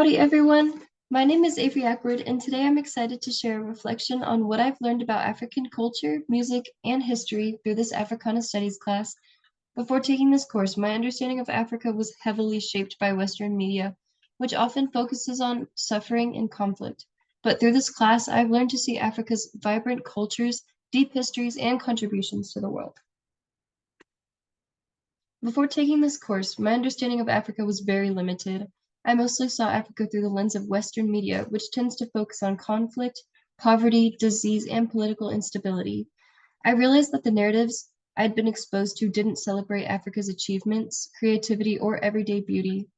Howdy everyone, my name is Avery Ackwood and today I'm excited to share a reflection on what I've learned about African culture, music, and history through this Africana Studies class. Before taking this course, my understanding of Africa was heavily shaped by Western media, which often focuses on suffering and conflict. But through this class, I've learned to see Africa's vibrant cultures, deep histories, and contributions to the world. Before taking this course, my understanding of Africa was very limited. I mostly saw Africa through the lens of Western media, which tends to focus on conflict, poverty, disease, and political instability. I realized that the narratives I'd been exposed to didn't celebrate Africa's achievements, creativity, or everyday beauty.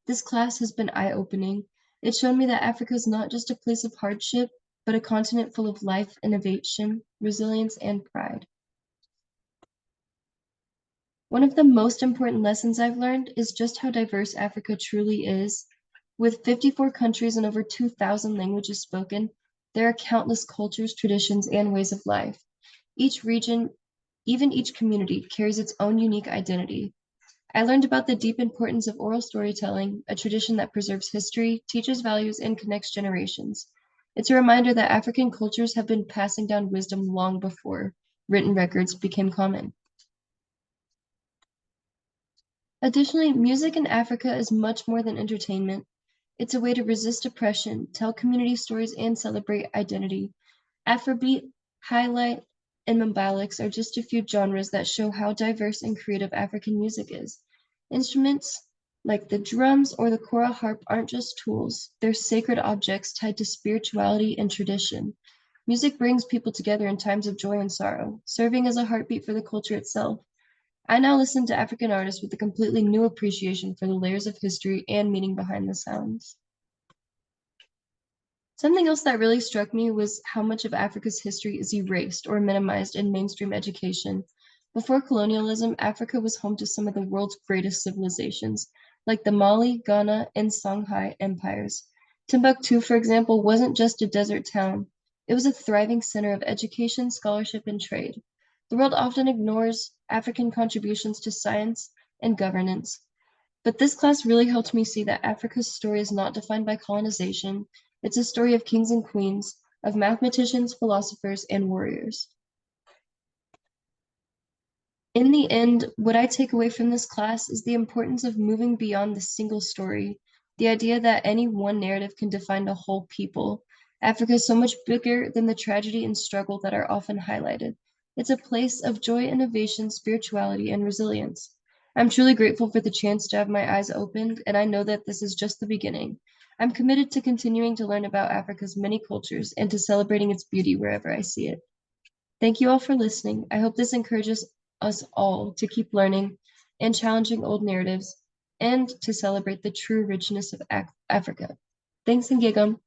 This class has been eye-opening. It showed me that Africa is not just a place of hardship, but a continent full of life, innovation, resilience, and pride. One of the most important lessons I've learned is just how diverse Africa truly is. With 54 countries and over 2,000 languages spoken, there are countless cultures, traditions, and ways of life. Each region, even each community, carries its own unique identity. I learned about the deep importance of oral storytelling, a tradition that preserves history, teaches values, and connects generations. It's a reminder that African cultures have been passing down wisdom long before written records became common. Additionally, music in Africa is much more than entertainment. It's a way to resist oppression, tell community stories, and celebrate identity. Afrobeat, highlight, and mbalics are just a few genres that show how diverse and creative African music is. Instruments like the drums or the kora harp aren't just tools, they're sacred objects tied to spirituality and tradition. Music brings people together in times of joy and sorrow, serving as a heartbeat for the culture itself. I now listen to African artists with a completely new appreciation for the layers of history and meaning behind the sounds. Something else that really struck me was how much of Africa's history is erased or minimized in mainstream education. Before colonialism, Africa was home to some of the world's greatest civilizations, like the Mali, Ghana, and Songhai empires. Timbuktu, for example, wasn't just a desert town. It was a thriving center of education, scholarship, and trade. The world often ignores African contributions to science and governance, but this class really helped me see that Africa's story is not defined by colonization. It's a story of kings and queens, of mathematicians, philosophers, and warriors. In the end, what I take away from this class is the importance of moving beyond the single story, the idea that any one narrative can define a whole people. Africa is so much bigger than the tragedy and struggle that are often highlighted. It's a place of joy, innovation, spirituality, and resilience. I'm truly grateful for the chance to have my eyes opened, and I know that this is just the beginning. I'm committed to continuing to learn about Africa's many cultures and to celebrating its beauty wherever I see it. Thank you all for listening. I hope this encourages us all to keep learning and challenging old narratives and to celebrate the true richness of Africa. Thanks and gigum.